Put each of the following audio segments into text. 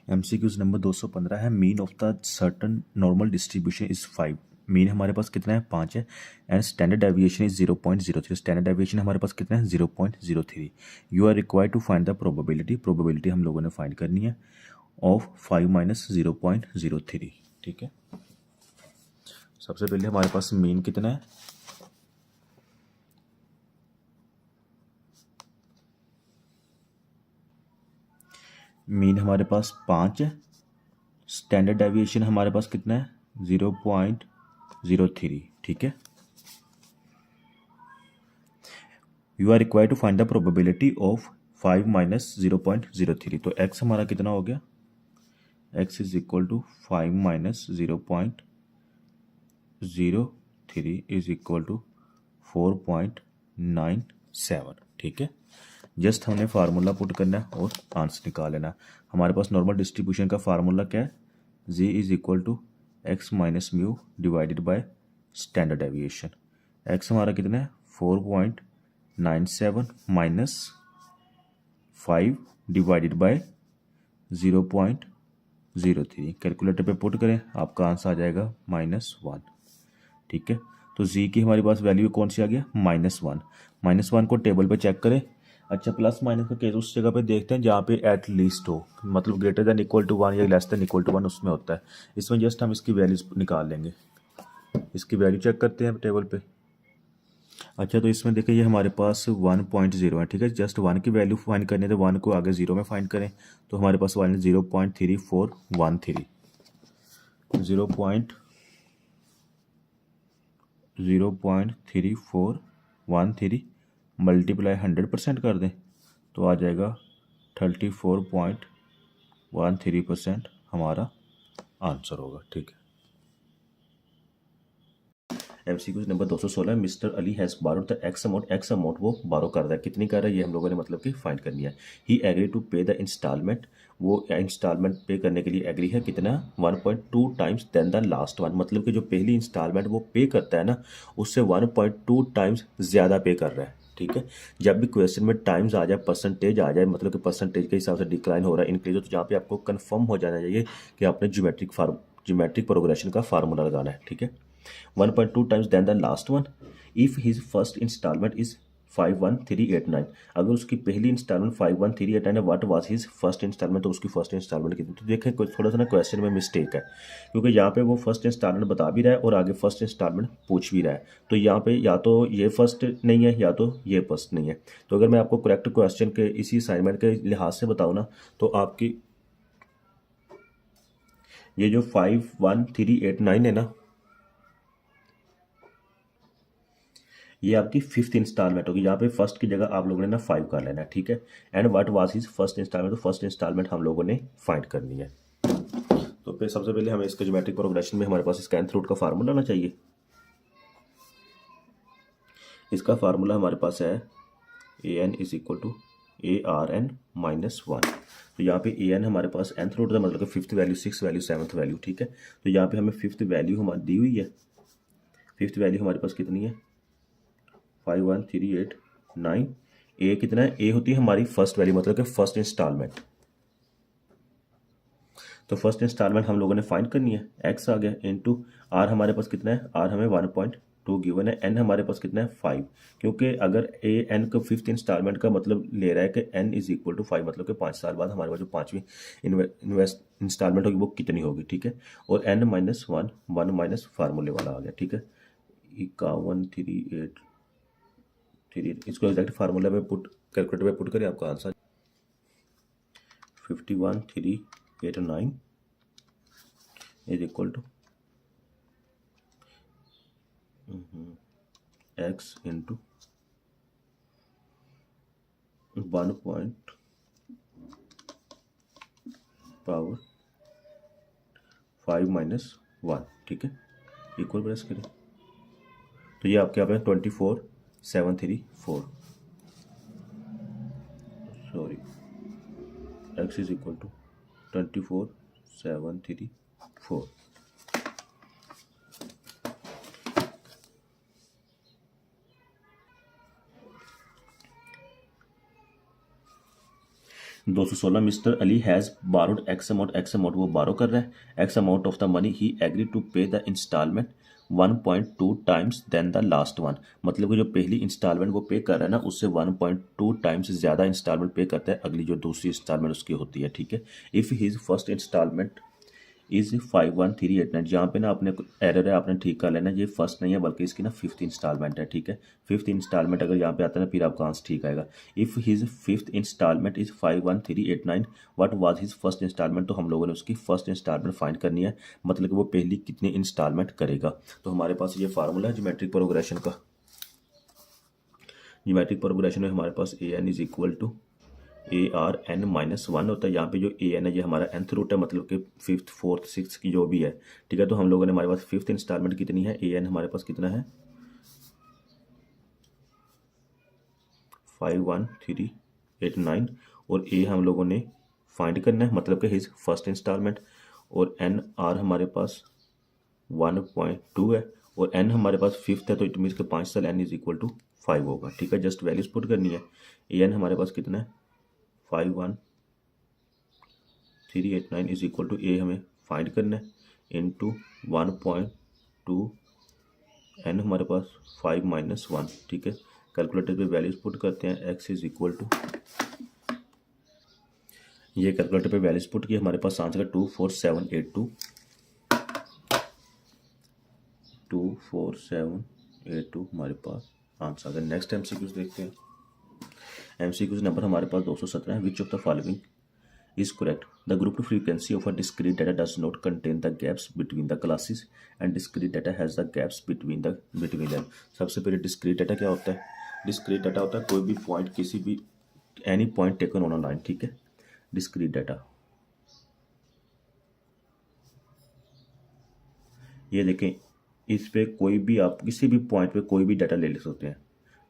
MCQs number 215 है। Mean of the certain normal distribution is 5। Mean हमारे पास कितना है, 5 है। And standard deviation is 0.03। Standard deviation हमारे पास कितना है, 0.03। You are required to find the probability. Probability हम लोगों ने फाइंड करनी है ऑफ 5 माइनस 0.03। ठीक है, सबसे पहले हमारे पास मीन कितना है, मीन हमारे पास 5 है। स्टैंडर्ड डेविएशन हमारे पास कितना है, 0.03। ठीक है, you are required to find the probability of 5 minus 0.03। तो x हमारा कितना हो गया, x is equal to 5 minus 0.03 is equal to 4.97। ठीक है, जस्ट हमने फार्मूला पुट करना है और आंसर निकाल लेना है। हमारे पास नॉर्मल डिस्ट्रीब्यूशन का फार्मूला क्या है, z is equal to x minus mu divided by standard deviation. x हमारा कितना है, 4.97 माइनस 5 डिवाइडेड बाय 0.03। कैलकुलेटर पे पुट करें, आपका आंसर आ जाएगा -1। ठीक है, तो z की हमारे पास वैल्यू कौन सी आ गया, -1। -1 को टेबल पे चेक करें। अच्छा, प्लस माइनस का केस उस जगह पे देखते हैं जहाँ पे एट लीस्ट हो, मतलब ग्रेटर देन इक्वल टू 1 या लेस देन इक्वल टू 1 उसमें होता है। इसमें जस्ट हम इसकी वैल्यूज निकाल लेंगे। इसकी वैल्यू चेक करते हैं टेबल पे। अच्छा, तो इसमें देखिए ये हमारे पास 1.0 है। ठीक है, जस्ट 1 की वैल्यू फाइंड करनी है तो 1 को आगे 0 में फाइंड करें, तो हमारे पास 1 0.3413 0.3413 मल्टीप्लाई 100% कर दें तो आ जाएगा 34.13% हमारा आंसर होगा। ठीक है, MCQ number 216, mister Ali has borrowed the x amount वो बारो कर रहा है, कितनी कर रहा है ये हम लोगों ने मतलब कि फाइंड करनी है। He agree to pay the instalment, वो इंस्टॉलमेंट पे करने के लिए एग्री है, कितना, 1.2 times than the last one, मतलब कि जो पहली इंस्टॉलमेंट वो पे करता है ना, उससे 1.2 टाइम्स ज़्यादा पे कर रहा है। ठीक है, जब भी क्वेश्चन में टाइम्स आ जाए, परसेंटेज आ जाए, मतलब कि परसेंटेज के हिसाब से डिक्लाइन हो रहा है, इंक्रीज हो, तो जहाँ पे आपको कंफर्म हो जाना चाहिए कि आपने ज्योमेट्रिक प्रोग्रेशन का फार्मूला लगाना है। ठीक है, 1.2 times than the last one if his first installment is 51389। अगर उसकी पहली इंस्टॉलमेंट 51389 है, what was his first instalment, तो उसकी फर्स्ट इंस्टॉलमेंट कितनी। तो देखें थोड़ा सा ना क्वेश्चन में मिस्टेक है, क्योंकि यहाँ पे वो फर्स्ट इंस्टॉलमेंट बता भी रहा है और आगे फर्स्ट इंस्टॉलमेंट पूछ भी रहा है। तो यहाँ पे या तो ये फर्स्ट नहीं है या तो ये फर्स्ट नहीं है। तो अगर मैं आपको करेक्ट क्वेश्चन के इसी असाइनमेंट के लिहाज से बताऊँ ना, तो आपकी ये जो 51389 है ना, ये आपकी फिफ्थ इंस्टॉलमेंट होगी। यहाँ पे फर्स्ट की जगह आप लोगों ने ना 5 कर लेना है। ठीक है, and what was his first instalment, तो फर्स्ट इंस्टॉलमेंट हम लोगों ने फाइंड करनी है। तो फिर सबसे पहले हमें इसके ज्योमेट्रिक प्रोग्रेशन में हमारे पास स्कैन थ्रूट का फार्मूला आना चाहिए। इसका फार्मूला हमारे पास है an is equal to ARN -1। तो यहाँ पे an हमारे पास nth रूट का मतलब fifth value, six value, seventh value. ठीक है, तो यहाँ पे हमें फिफ्थ वैल्यू हमारी दी हुई है। फिफ्थ वैल्यू हमारे पास कितनी है, 51389। ए कितना है, ए होती है हमारी फर्स्ट वैल्यू, मतलब कि फर्स्ट इंस्टॉलमेंट। तो फर्स्ट इंस्टॉलमेंट हम लोगों ने फाइंड करनी है, एक्स आ गया इनटू आर, हमारे पास कितना है, आर हमें 1.2 गिवन है, एन हमारे पास कितना है 5, क्योंकि अगर ए एन का फिफ्थ इंस्टॉलमेंट का मतलब ले रहा है कि एन इज इक्वल टू 5, मतलब कि 5 साल बाद हमारे पास जो पाँचवीं इन्वेस्ट इंस्टॉलमेंट होगी वो कितनी होगी। ठीक है, और एन -1 1 माइनस फार्मूले वाला आ गया। ठीक है, 5138 इसको एग्जैक्ट फार्मूला में पुट, कैलकुलेटर में पुट करें, आपका answer 51389 is equal to x into 1 point power 5 minus 1। ठीक है, इक्वल प्रेस करें तो ये आपके यहाँ पे 24734, sorry, x is equal to 24734। 216 mister Ali has borrowed x amount वो बारो कर रहा है, x amount of the money he agree to pay the instalment 1.2 times than the last one. मतलब कि जो पहली इंस्टॉलमेंट वो पे कर रहा है ना, उससे 1.2 टाइम्स ज़्यादा इंस्टॉलमेंट पे करता है अगली जो दूसरी इंस्टॉलमेंट उसकी होती है, ठीक है। If his first instalment is 51389, जहाँ पे ना आपने एरर है, आपने ठीक कर लेना, ये फर्स्ट नहीं है बल्कि इसकी ना फिफ्थ इंस्टॉलमेंट है, ठीक है। फिफ्थ इंस्टॉलमेंट अगर यहाँ पे आता है ना, फिर आपका आंसर ठीक आएगा। If his fifth instalment is 51389 what was his first instalment, तो हम लोगों ने उसकी फर्स्ट इंस्टॉलमेंट फाइंड करनी है, मतलब कि वो पहली कितनी इंस्टॉलमेंट करेगा। तो हमारे पास ये फार्मूला है ज्योमेट्रिक प्रोग्रेशन का। ज्योमेट्रिक प्रोग्रेशन में हमारे पास a n is equal to ARN-1 होता है। यहाँ पे जो AN है ये हमारा nth रूट है, मतलब कि फिफ्थ फोर्थ सिक्स की जो भी है, ठीक है। तो हम लोगों ने, हमारे पास फिफ्थ इंस्टॉलमेंट कितनी है, AN हमारे पास कितना है 51389, और A हम लोगों ने फाइंड करना है, मतलब कि हिज फर्स्ट इंस्टॉलमेंट, और NR हमारे पास 1.2 है, और N हमारे पास फिफ्थ है, तो इट मीन्स के 5 साल N इज इक्वल टू 5 होगा, ठीक है। जस्ट वैल्यूज पुट करनी है। AN हमारे पास कितना है 51389 इज इक्वल टू A हमें फाइंड करना है इंटू 1.2, N हमारे पास 5 - 1, ठीक है। कैलकुलेटर पे वैल्यूज पुट करते हैं, X इज इक्वल टू, ये कैलकुलेटर पे वैल्यूज पुट किया, हमारे पास आंसर है 24782, 24782 हमारे पास आंसर है। नेक्स्ट MCQs देखते हैं। MCQs नंबर हमारे पास 217 है। विच of the following is correct? The group frequency of a discrete data does not contain the gaps between the classes and discrete data has the gaps between them. सबसे पहले discrete data क्या होता है? discrete data होता है कोई भी point, किसी भी any point taken on a line, ठीक है। discrete data, ये देखें, इस पे कोई भी, आप किसी भी पॉइंट पे कोई भी डाटा ले सकते हैं।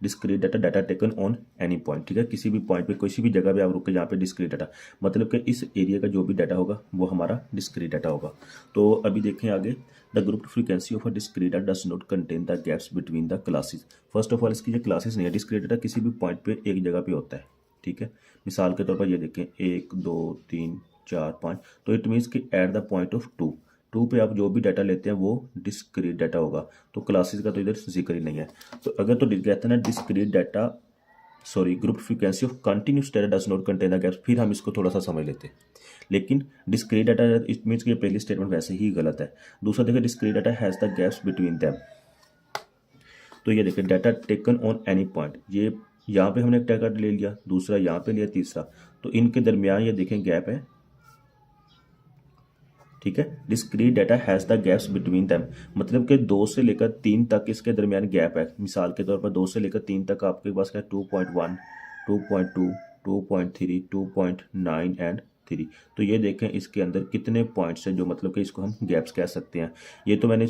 Discrete data, data taken on any point, ठीक है। किसी भी पॉइंट पे, किसी भी जगह पे आप रुके जहाँ पे डिस्क्रीट डाटा, मतलब कि इस एरिया का जो भी डाटा होगा वो हमारा डिस्क्रीट डाटा होगा। तो अभी देखें आगे, the group frequency of a discrete data does not contain the gaps between the classes. First of all इसकी जो क्लासेस नहीं है, डिस्क्रीट डाटा किसी भी पॉइंट पे एक जगह पे होता है, ठीक है। मिसाल के तौर पर ये देखें 1 2 3 4 5, तो इट मीन्स कि एट द पॉइंट ऑफ 2 पे आप जो भी डाटा लेते हैं वो डिस्क्रीट डाटा होगा। तो क्लासेस का तो इधर जिक्र ही नहीं है। तो अगर तो कहते हैं ना discrete data, sorry, group frequency of continuous data does not contain the gaps, फिर हम इसको थोड़ा सा समझ लेते हैं। लेकिन डिस्क्रीट डाटा, इट मीन्स कि पहली स्टेटमेंट वैसे ही गलत है। दूसरा देखिए, discrete data has the gaps between them, तो ये देखिए data taken on any point, ये यहाँ पे हमने एक डाटा ले लिया, दूसरा यहाँ पे लिया, तीसरा, तो इनके दरमियान ये देखें गैप है, ठीक है। Discrete data has the gaps between them, मतलब कि 2 से लेकर 3 तक इसके दरमियान गैप है। मिसाल के तौर पर 2 से लेकर 3 तक आपके पास क्या 2.1 2.2 2.3 2.9 एंड 3, तो ये देखें इसके अंदर कितने पॉइंट्स हैं जो मतलब कि इसको हम गैप्स कह सकते हैं। ये तो मैंने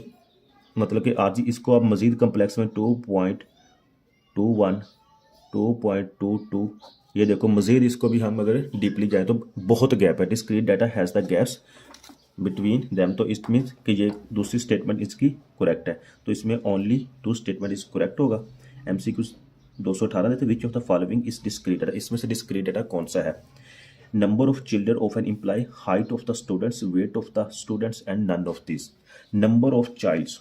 मतलब कि आज ही इसको आप मज़ीद कम्प्लेक्स में 2.21 2.22, ये देखो मज़ीद इसको भी हम अगर डीपली जाए तो बहुत गैप है। Discrete data has the gaps between them, तो इट मीन्स कि ये दूसरी स्टेटमेंट इसकी करेक्ट है, तो इसमें ओनली 2 स्टेटमेंट इस करेक्ट होगा। MCQ 218 देते, which of the following is discrete data, इसमें से डिस्क्रीट डाटा कौन सा है? Number of children of an employee, height of the students, weight of the students and none of this. Number of childs,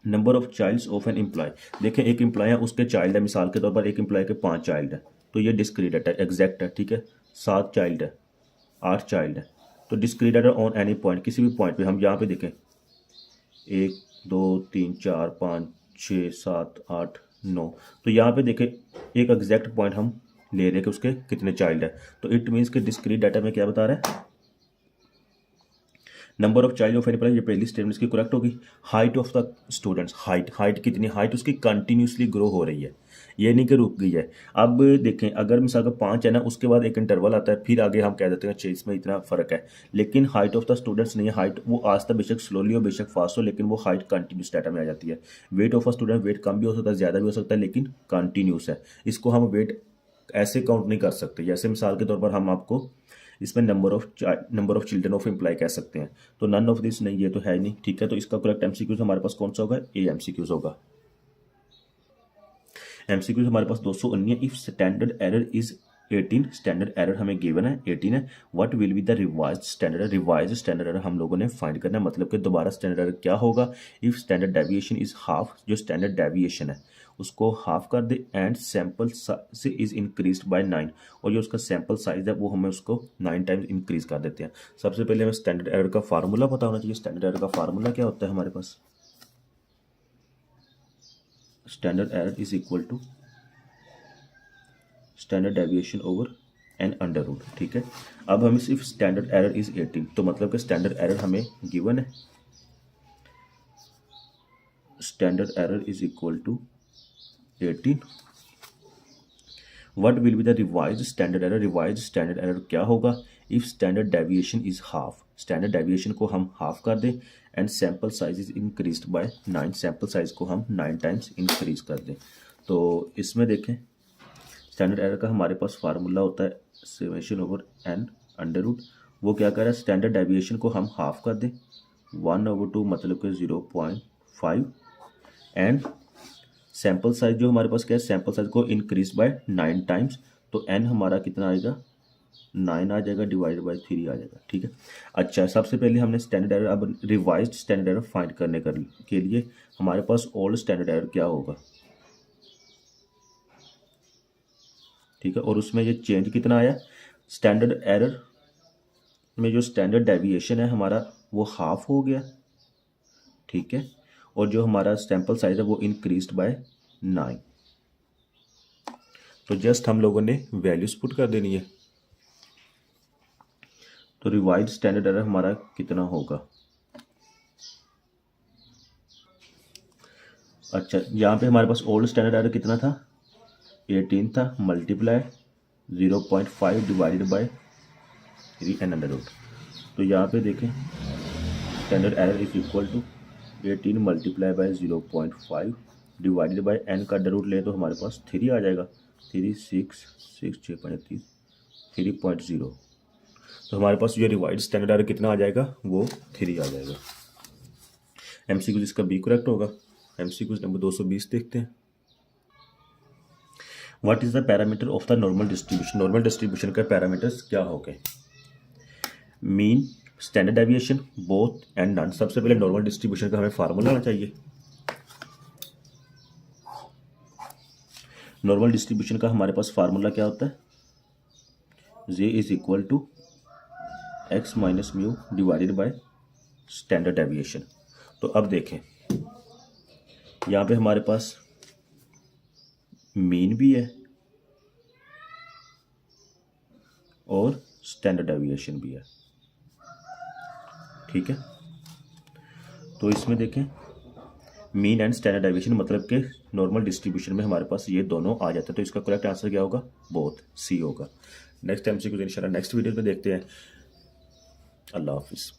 number of child's of an imply, देखें एक imply है उसके child है, मिसाल के तौर पर एक इम्प्लाई के 5 चाइल्ड है, तो ये डिस्क्रीट डाटा एग्जैक्ट है, ठीक है। 7 चाइल्ड है, 8 चाइल्ड है, तो discrete data on any point, किसी भी पॉइंट पे हम यहाँ पे देखें 1 2 3 4 5 6 7 8 9, तो यहाँ पे देखें एक एग्जैक्ट पॉइंट हम ले रहे हैं कि उसके कितने चाइल्ड है, तो इट मीन्स कि डिस्क्रीट डाटा में क्या बता रहा है, number of child of any plus, ये पहली स्टेटमेंट इसकी करेक्ट होगी। Height of the students, height कितनी, हाइट उसकी कंटिन्यूसली ग्रो हो रही है, ये नहीं कि रुक गई है। अब देखें अगर मिसाल का 5 है ना, उसके बाद एक इंटरवल आता है, फिर आगे हम कह देते हैं अच्छा इसमें इतना फ़र्क है, लेकिन हाइट ऑफ द स्टूडेंट्स नहीं है, हाइट वो आस्ता बेशक स्लोली हो बेशक फास्ट हो, लेकिन वो हाइट कंटिन्यूस डाटा में आ जाती है। Weight of a student, weight कम भी हो सकता है ज़्यादा भी हो सकता है, लेकिन कंटिन्यूस है, इसको हम वेट ऐसे काउंट नहीं कर सकते। जैसे मिसाल के तौर पर हम आपको इसमें number of children of employ कह सकते हैं, तो नन ऑफ दिस नहीं, ये तो है नहीं, ठीक है। तो इसका करेक्ट MCQs हमारे पास कौन सा होगा, ए MCQs होगा। MCQs हमारे पास 219, if standard error is 18 standard error हमें गिवन है 18 है। What will be the revised standard error, revised standard error हम लोगों ने फाइंड करना है, मतलब कि दोबारा स्टैंडर्ड एरर क्या होगा। If standard deviation is half, जो स्टैंडर्ड डेविएशन है उसको हाफ कर दे and sample size is increased by 9, और जो उसका सैंपल साइज है वो हमें उसको 9 टाइम्स इंक्रीज कर देते हैं। सबसे पहले हमें स्टैंडर्ड एरर का फार्मूला पता होना चाहिए। स्टैंडर्ड एरर का फार्मूला क्या होता है हमारे पास, standard error is equal to standard deviation over n under root. ठीक है, अब हम इफ स्टैंडर्ड एरर इज 18, तो मतलब कि स्टैंडर्ड एरर हमें गिवन है, standard error is equal to 18। What will be the revised standard error, revised standard error क्या होगा। If standard deviation is half, standard deviation को हम हाफ कर दें and sample size is increased by 9, sample size को हम 9 times increase कर दें। तो इसमें देखें स्टैंडर्ड एरर का हमारे पास फार्मूला होता है summation over n under root. वो क्या कर रहा है, स्टैंडर्ड डेविएशन को हम हाफ कर दें 1/2 मतलब कि 0.5 एंड सैंपल साइज जो हमारे पास क्या है, सैंपल साइज को इंक्रीज बाय 9 टाइम्स, तो एन हमारा कितना आएगा 9 आ जाएगा डिवाइडेड बाय 3 आ जाएगा। ठीक है, अच्छा सबसे पहले हमने स्टैंडर्ड एरर, अब रिवाइज्ड स्टैंडर्ड एरर फाइंड करने के लिए हमारे पास ओल्ड स्टैंडर्ड एरर क्या होगा। ठीक है, और उसमें ये चेंज कितना आया, स्टैंडर्ड एरर में जो स्टैंडर्ड डेविएशन है हमारा वो हाफ हो गया। ठीक है, और जो हमारा सैंपल साइज है वो इंक्रीज्ड बाय 9। तो जस्ट हम लोगों ने वैल्यूज पुट कर देनी है। तो रिवाइज्ड स्टैंडर्ड एरर हमारा कितना होगा, अच्छा यहाँ पे हमारे पास ओल्ड स्टैंडर्ड एरर कितना था 18 था, multiply 0.5 divided by 3 n under root. तो यहाँ पे देखें standard error is equal to 18 multiply by 0.5 divided by n का अंडर रूट ले तो हमारे पास 3 आ जाएगा, 3 6 6 6 5 30 3.0। तो हमारे पास जो रिवाइज्ड स्टैंडर्ड एरर कितना आ जाएगा वो 3 आ जाएगा। एमसीक्यू इसका बी करेक्ट होगा। एमसीक्यू नंबर 220 देखते हैं। What is the parameter of the normal distribution, normal distribution का पैरामीटर्स क्या हो गए, mean, standard deviation, both and none. सबसे पहले नॉर्मल डिस्ट्रीब्यूशन का हमें फार्मूला आना चाहिए। नॉर्मल डिस्ट्रीब्यूशन का हमारे पास फार्मूला क्या होता है, z is equal to x minus mu divided by standard deviation. तो अब देखें यहाँ पे हमारे पास मीन भी है और स्टैंडर्ड डेविएशन भी है। ठीक है, तो इसमें देखें मीन एंड स्टैंडर्ड डेविएशन मतलब कि नॉर्मल डिस्ट्रीब्यूशन में हमारे पास ये दोनों आ जाते हैं। तो इसका करेक्ट आंसर क्या होगा, बोथ, सी होगा। नेक्स्ट एमसीक्यू इंशाल्लाह नेक्स्ट वीडियो में देखते हैं। अल्लाह हाफिज़।